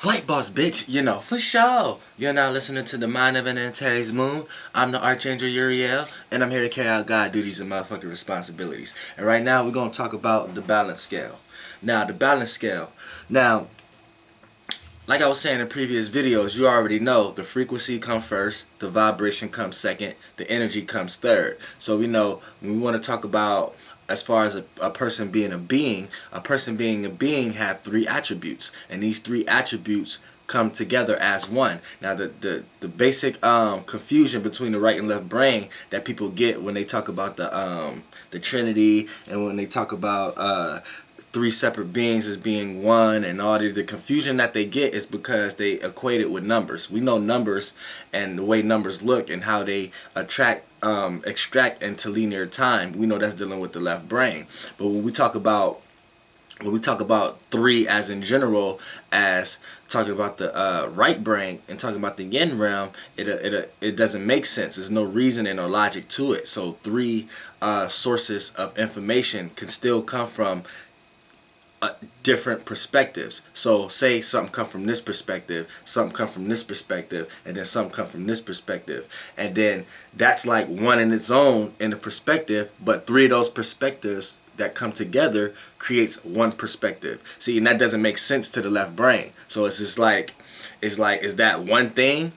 Flight boss, bitch, for sure. You're now listening to the Mind of an Antares Moon. I'm the Archangel Uriel, and I'm here to carry out God duties and motherfucking responsibilities. And right now, we're going to talk about the balance scale. Now, the balance scale. Now, like I was saying in previous videos, you already know the frequency comes first, the vibration comes second, the energy comes third. So we know when we want to talk about as far as a person being a person being a being have three attributes, and these three attributes come together as one. Now the basic confusion between the right and left brain that people get when they talk about the Trinity, and when they talk about three separate beings as being one, and all the confusion that they get is because they equate it with numbers. We know numbers and the way numbers look and how they extract into linear time. We know that's dealing with the left brain. But when we talk about three as in general, as talking about the right brain and talking about the yin realm, it doesn't make sense. There's no reasoning or logic to it. So three sources of information can still come from different perspectives. So say something come from this perspective, something come from this perspective, and then something come from this perspective, and then that's like one in its own in the perspective, but three of those perspectives that come together creates one perspective. See, and that doesn't make sense to the left brain. So it's just like is that one thing?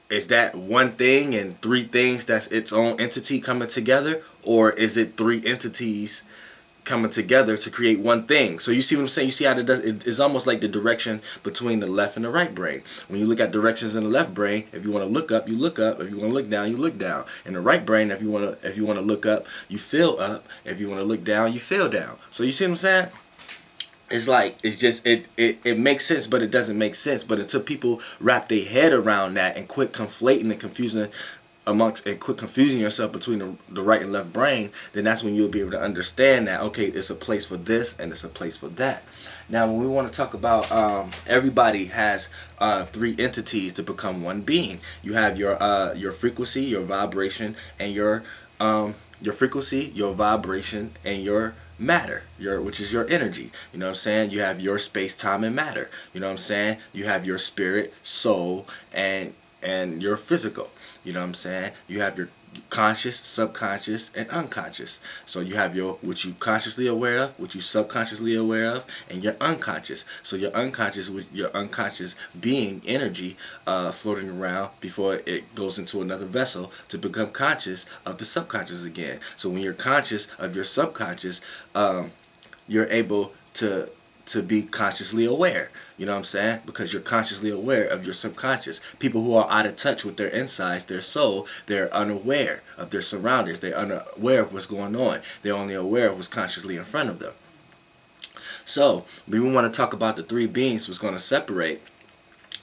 Is that one thing and three things that's its own entity coming together, or is it three entities coming together to create one thing? So you see what I'm saying? You see how it's almost like the direction between the left and the right brain. When you look at directions in the left brain, if you want to look up, you look up. If you want to look down, you look down. In the right brain, if you want to look up, you feel up. If you want to look down, you feel down. So you see what I'm saying? It makes sense, but it doesn't make sense. But until people wrap their head around that and quit conflating and confusing quit confusing yourself between the right and left brain, then that's when you'll be able to understand that, okay, it's a place for this and it's a place for that. Now, when we want to talk about everybody has three entities to become one being. You have your frequency, your vibration, and your frequency, your vibration, and your matter, which is your energy. You know what I'm saying? You have your space, time, and matter. You know what I'm saying? You have your spirit, soul, and your physical. You know what I'm saying? You have your conscious, subconscious, and unconscious. So you have what you consciously aware of, what you subconsciously aware of, and your unconscious. So your unconscious, with your unconscious being energy floating around before it goes into another vessel to become conscious of the subconscious again. So when you're conscious of your subconscious, you're able to be consciously aware. You know what I'm saying? Because you're consciously aware of your subconscious. People who are out of touch with their insides, their soul, they're unaware of their surroundings. They're unaware of what's going on. They're only aware of what's consciously in front of them. So we want to talk about the three beings who's going to separate.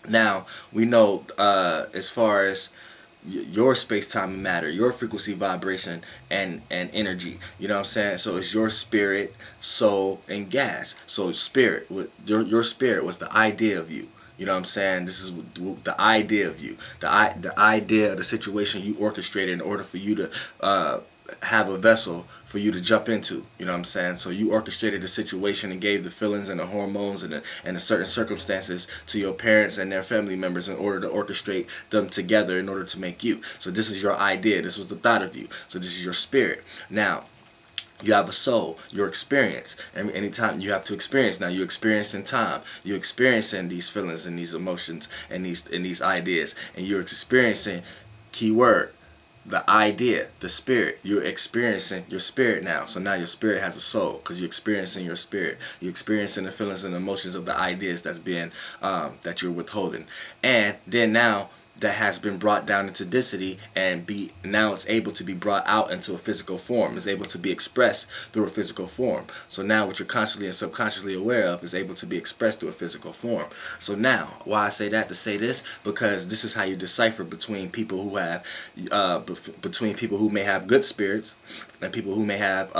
Now, we know as far as your space, time, and matter, your frequency, vibration, and energy. You know what I'm saying? So it's your spirit, soul, and gas. So spirit, your spirit was the idea of you. You know what I'm saying? This is the idea of you. The idea of the situation you orchestrated in order for you to have a vessel for you to jump into. You know what I'm saying? So you orchestrated the situation and gave the feelings and the hormones and the certain circumstances to your parents and their family members in order to orchestrate them together in order to make you. So this is your idea. This was the thought of you. So this is your spirit. Now, you have a soul, your experience. Anytime you have to experience. Now you experience in time. You're experiencing these feelings and these emotions and these ideas. And you're experiencing, keyword, the idea, the spirit. You're experiencing your spirit now. So now your spirit has a soul because you're experiencing your spirit. You're experiencing the feelings and emotions of the ideas that's being that you're withholding. And then now that has been brought down into density, and now it's able to be brought out into a physical form. It's able to be expressed through a physical form. So now what you're consciously and subconsciously aware of is able to be expressed through a physical form. So now, why I say that to say this, because this is how you decipher between people who have between people who may have good spirits and people who may have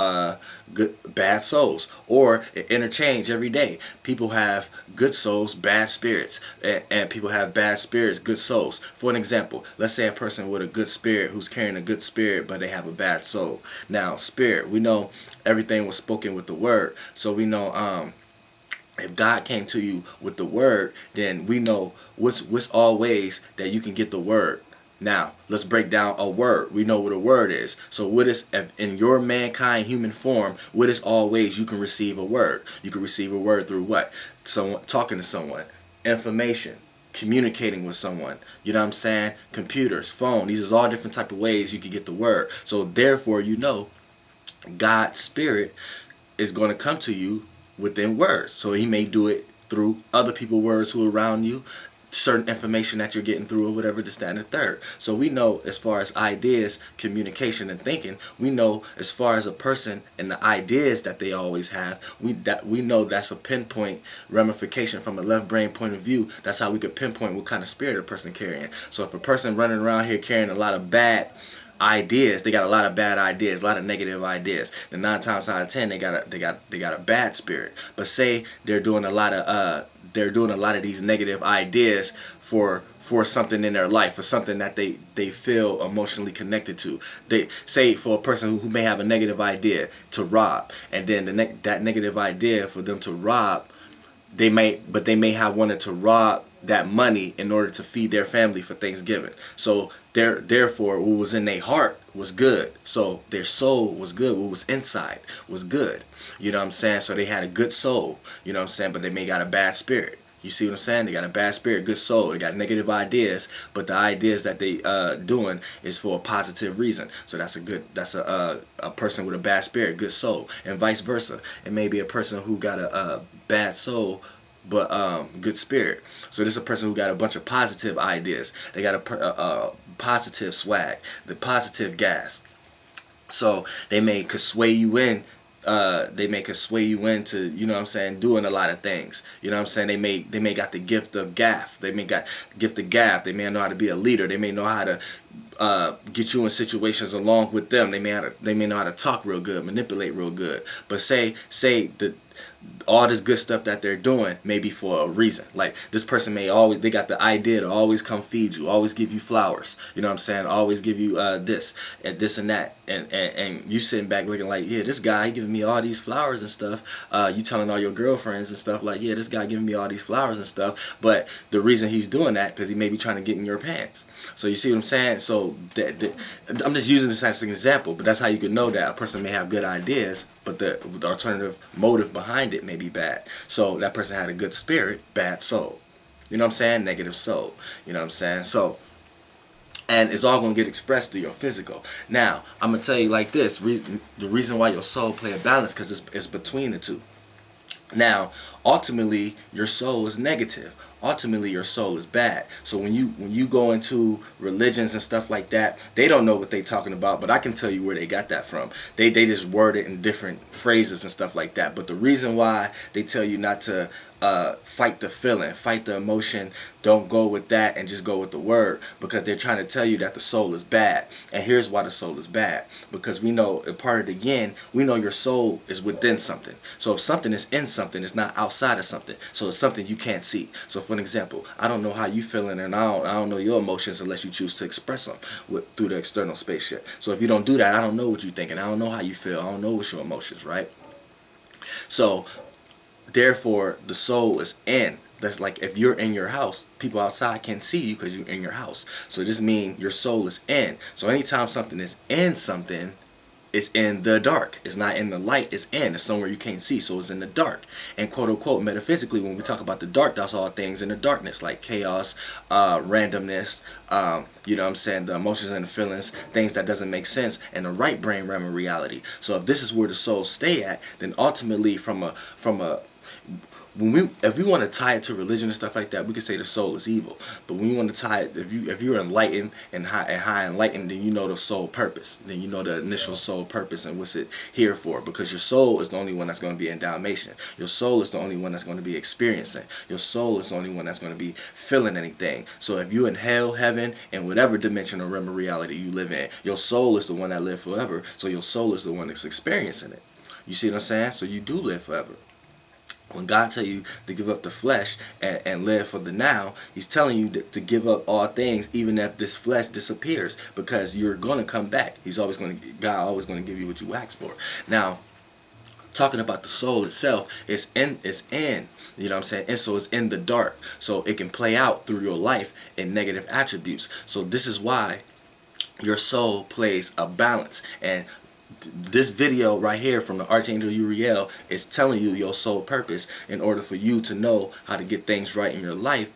bad souls, or it interchange every day. People have good souls, bad spirits, and people have bad spirits, good souls. For an example, let's say a person with a good spirit who's carrying a good spirit, but they have a bad soul. Now, spirit, we know everything was spoken with the word, so we know If God came to you with the word, then we know what's all ways that you can get the word. Now, let's break down a word. We know what a word is. So what is, in your mankind human form, what is all ways you can receive a word? You can receive a word through what? Someone talking to someone, information, communicating with someone. You know what I'm saying? Computers, phone. These are all different type of ways you can get the word. So therefore, you know, God's spirit is going to come to you within words. So he may do it through other people's words who are around you, certain information that you're getting through, or whatever, this, that, and the third. So we know, as far as ideas, communication, and thinking, we know as far as a person and the ideas that they always have, we know that's a pinpoint ramification from a left brain point of view. That's how we could pinpoint what kind of spirit a person carrying. So if a person running around here carrying a lot of bad ideas, they got a lot of bad ideas, a lot of negative ideas, then 9 times out of 10 they got a bad spirit. But say they're doing a lot of these negative ideas for something in their life, for something that they feel emotionally connected to. They say, for a person who may have a negative idea to rob, and then that negative idea for them to rob, they may have wanted to rob that money in order to feed their family for Thanksgiving. So therefore what was in their heart was good. So their soul was good. What was inside was good. You know what I'm saying? So they had a good soul. You know what I'm saying? But they may got a bad spirit. You see what I'm saying? They got a bad spirit, good soul. They got negative ideas, but the ideas that they doing is for a positive reason. So that's a person with a bad spirit, good soul, and vice versa. It may be a person who got a bad soul, but good spirit. So this is a person who got a bunch of positive ideas. They got a positive swag, the positive gas. So could sway you in. Could sway you into, you know what I'm saying, doing a lot of things. You know what I'm saying? They may got the gift of gaffe. They may got gift of gaffe. They may know how to be a leader. They may know how to get you in situations along with them. They may know how to talk real good, manipulate real good. But say that all this good stuff that they're doing may be for a reason. Like, this person they got the idea to always come feed you, always give you flowers. You know what I'm saying? Always give you this and that. And you sitting back looking like, yeah, this guy, he giving me all these flowers and stuff. You telling all your girlfriends and stuff like, yeah, this guy giving me all these flowers and stuff. But the reason he's doing that, because he may be trying to get in your pants. So you see what I'm saying? So I'm just using this as an example, but that's how you can know that a person may have good ideas, but the alternative motive behind it may be bad. So that person had a good spirit, bad soul. You know what I'm saying? Negative soul. You know what I'm saying? So, and it's all going to get expressed through your physical. Now, I'm going to tell you like this. The reason why your soul play a balance, because it's between the two. Now, ultimately, your soul is negative. Ultimately, your soul is bad. So when you go into religions and stuff like that, they don't know what they talking about, but I can tell you where they got that from. They just word it in different phrases and stuff like that. But the reason why they tell you not to fight the feeling, fight the emotion, don't go with that and just go with the word, because they're trying to tell you that the soul is bad. And here's why the soul is bad. Because we know, a part of the yin, we know your soul is within something. So if something is in something, it's not outside of something. So it's something you can't see. So for an example, I don't know how you feeling, and I don't know your emotions unless you choose to express them through the external spaceship. So if you don't do that, I don't know what you're thinking. I don't know how you feel. I don't know what's your emotions, right? So therefore, the soul is in. That's like, if you're in your house, people outside can't see you because you're in your house. So this means your soul is in. So anytime something is in something, it's in the dark. It's not in the light. It's in. It's somewhere you can't see. So it's in the dark. And quote unquote, metaphysically, when we talk about the dark, that's all things in the darkness, like chaos, randomness, you know what I'm saying, the emotions and the feelings, things that doesn't make sense, and the right brain realm of reality. So if this is where the soul stay at, then ultimately if we want to tie it to religion and stuff like that, we could say the soul is evil. But when you want to tie it, if you're enlightened and high enlightened, then you know the soul purpose. Then you know the initial soul purpose and what's it here for. Because your soul is the only one that's going to be in Dalmatian. Your soul is the only one that's going to be experiencing. Your soul is the only one that's going to be feeling anything. So if you're in hell, heaven, and whatever dimension or realm of reality you live in, your soul is the one that lives forever. So your soul is the one that's experiencing it. You see what I'm saying? So you do live forever. When God tell you to give up the flesh and live for the now, he's telling you to give up all things, even if this flesh disappears, because you're going to come back. God always going to give you what you ask for. Now, talking about the soul itself, it's in, you know what I'm saying? And so it's in the dark. So it can play out through your life in negative attributes. So this is why your soul plays a balance. And this video right here from the Archangel Uriel is telling you your soul purpose in order for you to know how to get things right in your life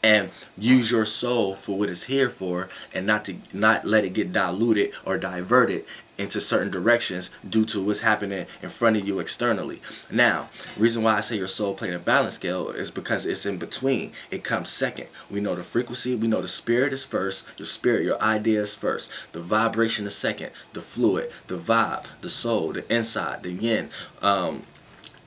and use your soul for what it's here for, and not let it get diluted or diverted into certain directions due to what's happening in front of you externally. Now, the reason why I say your soul played a balance scale is because it's in between. It comes second. We know the frequency, we know the spirit is first, your spirit, your idea is first, the vibration is second, the fluid, the vibe, the soul, the inside, the yin,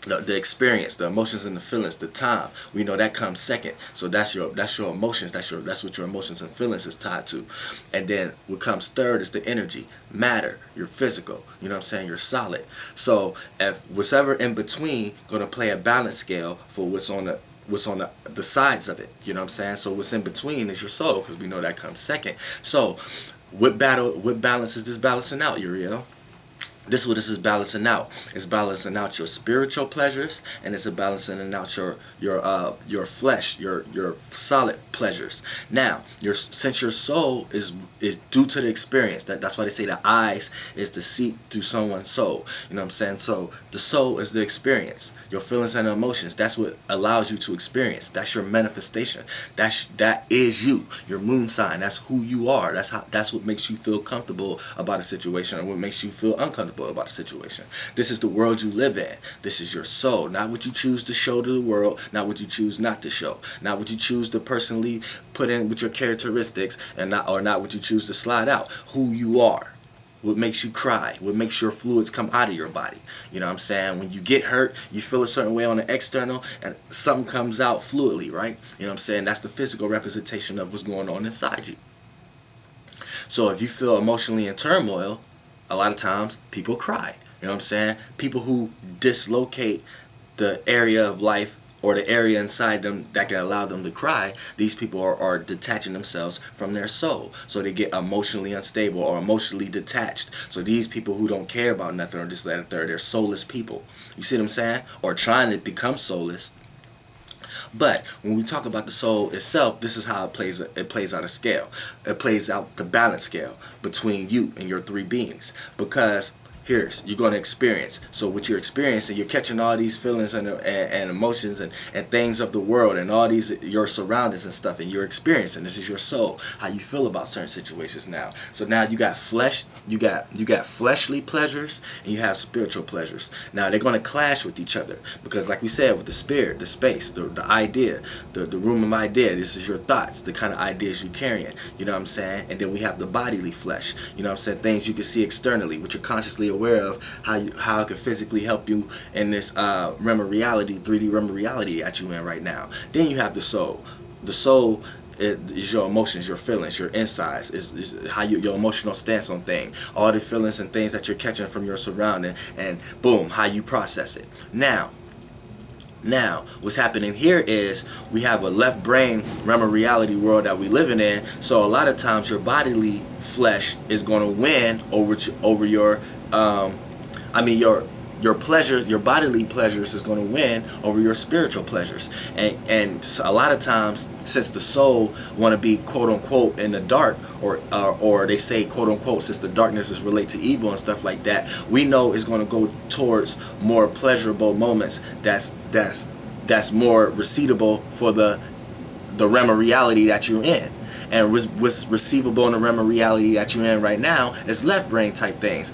the experience, the emotions and the feelings, the time, we know that comes second. So that's your emotions, that's what your emotions and feelings is tied to. And then what comes third is the energy, matter, your physical, you know what I'm saying, you're solid. So if whatever in between going to play a balance scale for what's on the sides of it, you know what I'm saying. So what's in between is your soul, because we know that comes second. So what balance is this balancing out, Uriel? This is what this is balancing out. It's balancing out your spiritual pleasures, and it's balancing out your flesh, your solid pleasures. Now, since your soul is due to the experience, that's why they say the eyes is the seat through someone's soul. You know what I'm saying? So the soul is the experience, your feelings and emotions. That's what allows you to experience. That's your manifestation. That is you, your moon sign. That's who you are. That's what makes you feel comfortable about a situation, and what makes you feel uncomfortable about a situation. This is the world you live in. This is your soul, not what you choose to show to the world, not what you choose not to show, not what you choose to personally put in with your characteristics, and not what you choose to slide out. Who you are, what makes you cry, what makes your fluids come out of your body. You know what I'm saying? When you get hurt, you feel a certain way on the external, and something comes out fluidly, right? You know what I'm saying? That's the physical representation of what's going on inside you. So if you feel emotionally in turmoil, a lot of times people cry. You know what I'm saying? People who dislocate the area of life or the area inside them that can allow them to cry, these people are detaching themselves from their soul. So they get emotionally unstable or emotionally detached. So these people who don't care about nothing or just that and third, they're soulless people. You see what I'm saying? Or trying to become soulless. But when we talk about the soul itself, this is how it plays out a scale. It plays out the balance scale between you and your three beings. Because you're going to experience. So what you're experiencing, you're catching all these feelings and emotions and things of the world and all these your surroundings and stuff, and you're experiencing. This is your soul, how you feel about certain situations now. So now you got flesh, you got fleshly pleasures, and you have spiritual pleasures. Now they're going to clash with each other because, like we said, with the spirit, the space, the idea, the room of idea. This is your thoughts, the kind of ideas you're carrying. You know what I'm saying? And then we have the bodily flesh. You know what I'm saying? Things you can see externally, which you're consciously aware of, how it could physically help you in this realm of reality, 3D realm of reality that you in right now. Then you have the soul. The soul is your emotions, your feelings, your insides, is how your emotional stance on things, all the feelings and things that you're catching from your surrounding, and boom, how you process it. Now, what's happening here is we have a left brain realm of reality world that we living in. So a lot of times your bodily flesh is going to win over your your pleasures, your bodily pleasures is going to win over your spiritual pleasures. And a lot of times, since the soul want to be quote unquote in the dark, or they say quote unquote, since the darkness is related to evil and stuff like that, we know it's going to go towards more pleasurable moments that's more receivable for the realm of reality that you're in. And what's receivable in the realm of reality that you're in right now is left brain type things,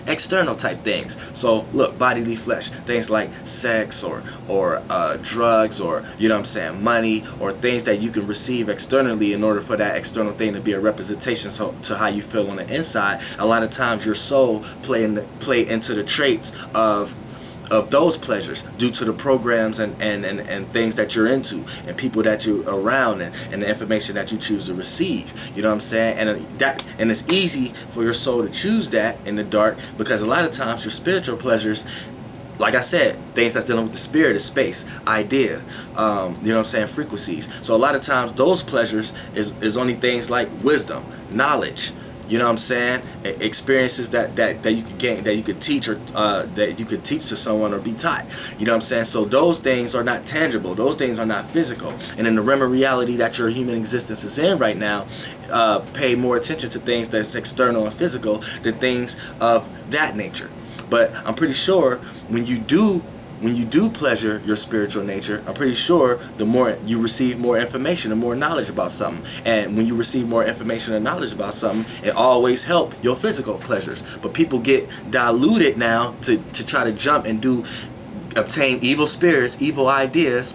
external type things. So look, bodily flesh, things like sex or drugs, or you know what I'm saying, money, or things that you can receive externally in order for that external thing to be a representation to how you feel on the inside. A lot of times your soul play into the traits of those pleasures due to the programs and things that you're into and people that you're around and the information that you choose to receive. You know what I'm saying? And it's easy for your soul to choose that in the dark, because a lot of times your spiritual pleasures, like I said, things that's dealing with the spirit, is space, idea, you know what I'm saying, frequencies. So a lot of times those pleasures is only things like wisdom, knowledge, You know what I'm saying? Experiences that you could gain, that you could teach, or that you could teach to someone or be taught. You know what I'm saying? So those things are not tangible. Those things are not physical. And in the realm of reality that your human existence is in right now, pay more attention to things that's external and physical than things of that nature. But I'm pretty sure when you do pleasure your spiritual nature, I'm pretty sure the more you receive more information and more knowledge about something. And when you receive more information and knowledge about something, it always helps your physical pleasures. But people get diluted now to try to jump and obtain evil spirits, evil ideas,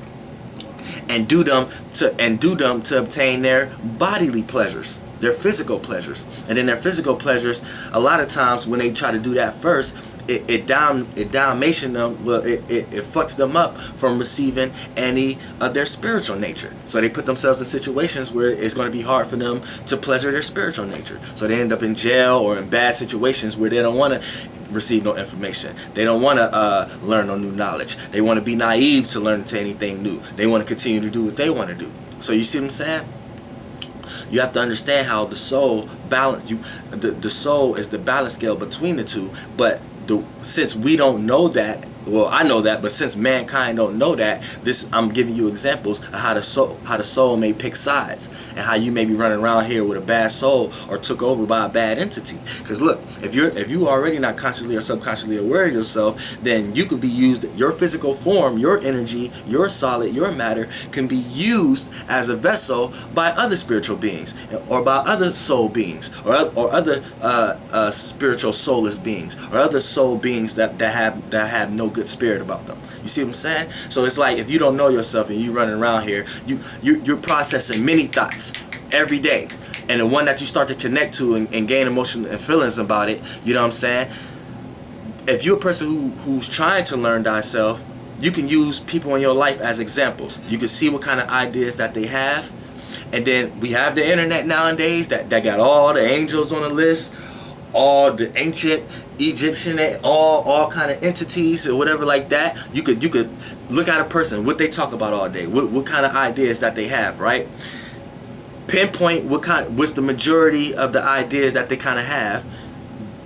and do them to obtain their bodily pleasures, their physical pleasures. And then their physical pleasures, a lot of times when they try to do that first, it damnation them. Well, it fucks them up from receiving any of their spiritual nature. So they put themselves in situations where it's going to be hard for them to pleasure their spiritual nature. So they end up in jail or in bad situations where they don't want to receive no information. They don't want to learn no new knowledge. They want to be naive to learn to anything new. They want to continue to do what they want to do. So you see what I'm saying? You have to understand how the soul balance. The soul is the balance scale between the two. But since we don't know that, well, I know that, but since mankind don't know that, I'm giving you examples of how the soul may pick sides, and how you may be running around here with a bad soul or took over by a bad entity. Because look, if you already not consciously or subconsciously aware of yourself, then you could be used. Your physical form, your energy, your solid, your matter can be used as a vessel by other spiritual beings, or by other soul beings, or other spiritual soulless beings, or other soul beings that have no good spirit about them. You see what I'm saying? So it's like, if you don't know yourself and you running around here, you're processing many thoughts every day, and the one that you start to connect to and gain emotion and feelings about it, you know what I'm saying? If you're a person who's trying to learn thyself, you can use people in your life as examples. You can see what kind of ideas that they have. And then we have the internet nowadays that got all the angels on the list, all the ancient Egyptian, all kind of entities or whatever like that. You could look at a person, what they talk about all day, what kind of ideas that they have, right? Pinpoint what's the majority of the ideas that they kind of have.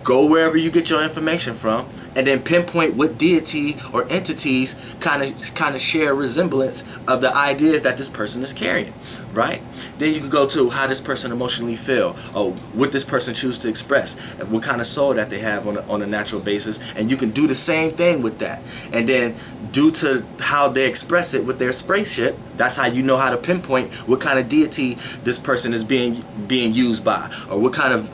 Go wherever you get your information from, and then pinpoint what deity or entities kind of share resemblance of the ideas that this person is carrying, right? Then you can go to how this person emotionally feel, or what this person choose to express, and what kind of soul that they have on a natural basis, and you can do the same thing with that. And then due to how they express it with their spaceship, that's how you know how to pinpoint what kind of deity this person is being used by, or what kind of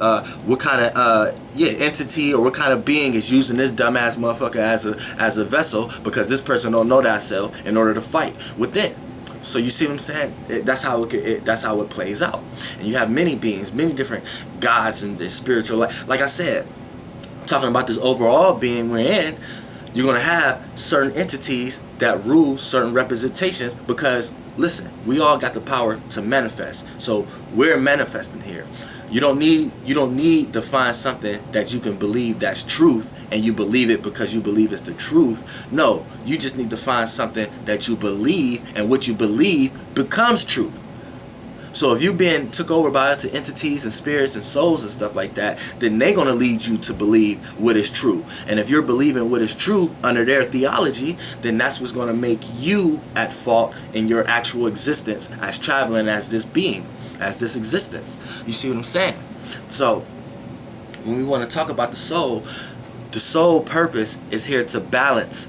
entity or what kind of being is using this dumbass motherfucker as a vessel, because this person don't know thyself in order to fight within. So you see what I'm saying? That's how it plays out. And you have many beings, many different gods and spiritual. Like I said, talking about this overall being we're in, you're going to have certain entities that rule certain representations, because listen, we all got the power to manifest. So we're manifesting here. You don't need to find something that you can believe that's truth, and you believe it because you believe it's the truth. No, you just need to find something that you believe, and what you believe becomes truth. So if you've been took over by other entities and spirits and souls and stuff like that, then they're going to lead you to believe what is true. And if you're believing what is true under their theology, then that's what's going to make you at fault in your actual existence as traveling as this being, as this existence. You see what I'm saying? So when we want to talk about the soul purpose is here to balance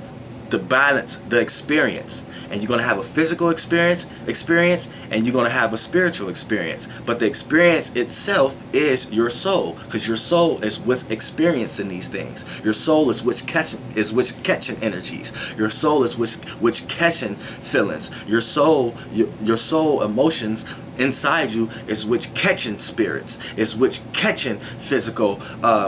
the experience. And you're going to have a physical experience, and you're going to have a spiritual experience. But the experience itself is your soul, because your soul is what's experiencing these things. Your soul is what's catching energies. Your soul is which catching feelings. Your soul emotions inside you is which catching spirits, is which catching physical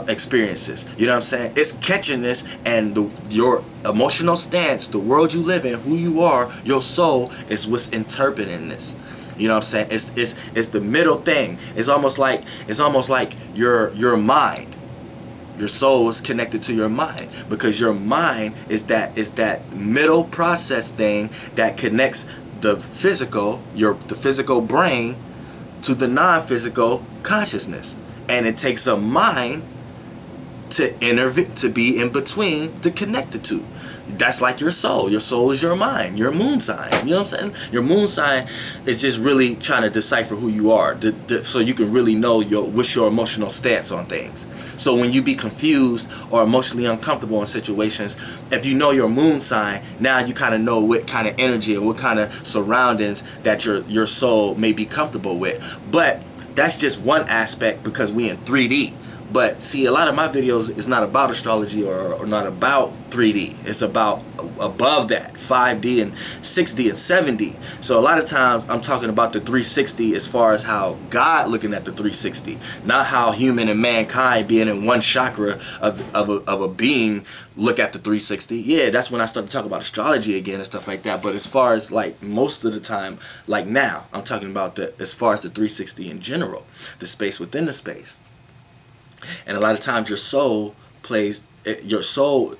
experiences. You know what I'm saying? It's catching this, and your emotional stance, the world you live in, who you are, your soul is what's interpreting this. You know what I'm saying? It's the middle thing. It's almost like your mind. Your soul is connected to your mind, because your mind is that middle process thing that connects the physical brain to the non-physical consciousness. And it takes a mind to be in between, to connect the two. That's like your soul. Your soul is your mind, your moon sign. You know what I'm saying? Your moon sign is just really trying to decipher who you are, so you can really know what's your emotional stance on things. So when you be confused or emotionally uncomfortable in situations, if you know your moon sign, now you kind of know what kind of energy or what kind of surroundings that your soul may be comfortable with. But that's just one aspect, because we in 3D. But see, a lot of my videos is not about astrology or not about 3D. It's about above that, 5D and 6D and 7D. So a lot of times I'm talking about the 360 as far as how God looking at the 360, not how human and mankind being in one chakra of a being look at the 360. Yeah, that's when I started talking about astrology again and stuff like that. But as far as like most of the time, like now, I'm talking about as far as the 360 in general, the space within the space. And a lot of times your soul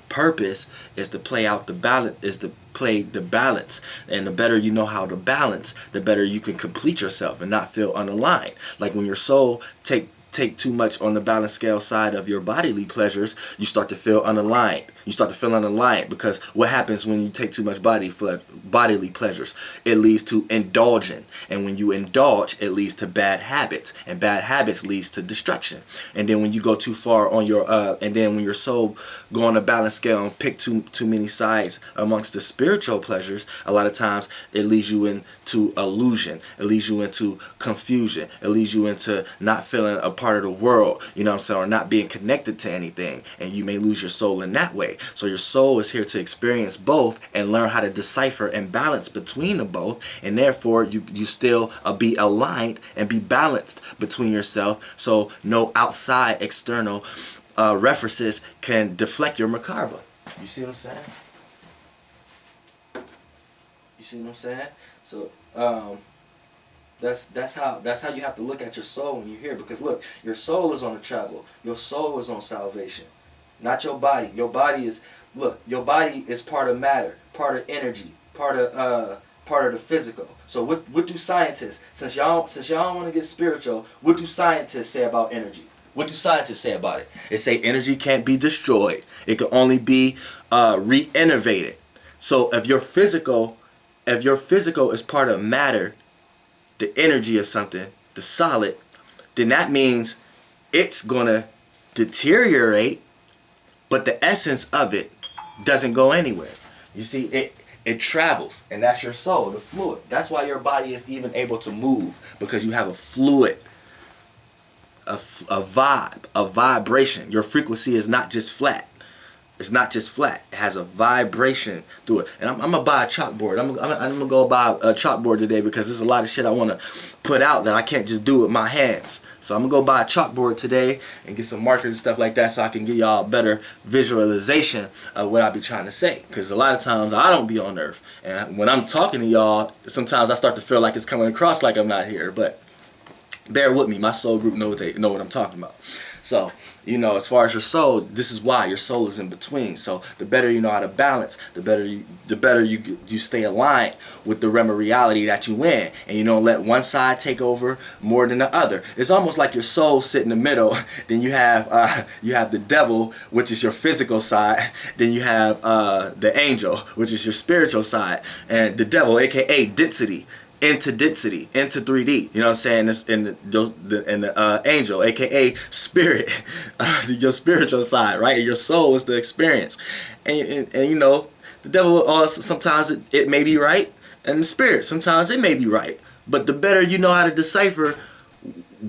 purpose is to play out the balance, is to play the balance. And the better you know how to balance, the better you can complete yourself and not feel unaligned. Like when your soul take too much on the balance scale side of your bodily pleasures, you start to feel unaligned. You start to feel unaligned, because what happens when you take too much bodily pleasures? It leads to indulging, and when you indulge, it leads to bad habits, and bad habits leads to destruction. And then when you go too far on your and then when your soul go on the balance scale and pick too many sides amongst the spiritual pleasures, a lot of times it leads you into illusion. It leads you into confusion. It leads you into not feeling a part of the world, you know what I'm saying, or not being connected to anything, and you may lose your soul in that way. So your soul is here to experience both and learn how to decipher and balance between the both, and therefore you still be aligned and be balanced between yourself, so no outside external references can deflect your Merkaba. You see what I'm saying? You see what I'm saying? So that's how you have to look at your soul when you're here, because look, your soul is on a travel. Your soul is on salvation, not your body. Your body is, look, your body is part of matter, part of energy, part of the physical. So what do scientists, since y'all don't want to get spiritual, what do scientists say about energy? What do scientists say about it? They say energy can't be destroyed. It can only be re-innovated. So if your physical is part of matter, the energy of something, the solid, then that means it's gonna deteriorate, but the essence of it doesn't go anywhere. You see, it travels, and that's your soul, the fluid. That's why your body is even able to move, because you have a fluid, a vibe, a vibration. Your frequency is not just flat. It's not just flat. It has a vibration through it. And I'm gonna buy a chalkboard. I'm gonna go buy a chalkboard today, because there's a lot of shit I want to put out that I can't just do with my hands. So I'm gonna go buy a chalkboard today and get some markers and stuff like that, so I can give y'all a better visualization of what I be trying to say. Because a lot of times I don't be on earth, and when I'm talking to y'all, sometimes I start to feel like it's coming across like I'm not here. But bear with me. My soul group know what I'm talking about. So, you know, as far as your soul, this is why your soul is in between. So the better you know how to balance, the better you stay aligned with the realm of reality that you in, and you don't let one side take over more than the other. It's almost like your soul sit in the middle. Then you have the devil, which is your physical side. Then you have the angel, which is your spiritual side, and the devil, aka density, into density, into 3D. You know what I'm saying? And the angel, aka spirit, your spiritual side, right? Your soul is the experience. And you know, the devil also, sometimes it may be right, and the spirit, sometimes it may be right. But the better you know how to decipher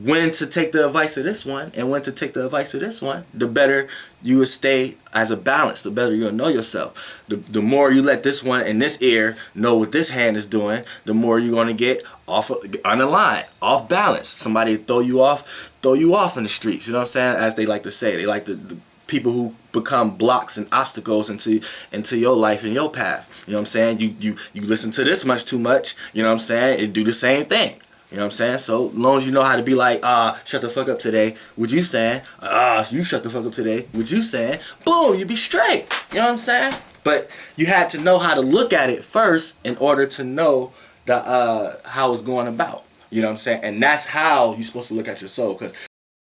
when to take the advice of this one and when to take the advice of this one, the better you will stay as a balance, the better you'll know yourself. The more you let this one and this ear know what this hand is doing, the more you're going to get unaligned, off balance. Somebody throw you off in the streets, you know what I'm saying? As they like to say, they like the people who become blocks and obstacles into your life and your path. You know what I'm saying? You listen to this much too much, you know what I'm saying? It do the same thing. You know what I'm saying? So long as you know how to be like, shut the fuck up today, what you saying? You shut the fuck up today, what you saying? Boom, you be straight. You know what I'm saying? But you had to know how to look at it first in order to know how it's going about. You know what I'm saying? And that's how you're supposed to look at your soul. Because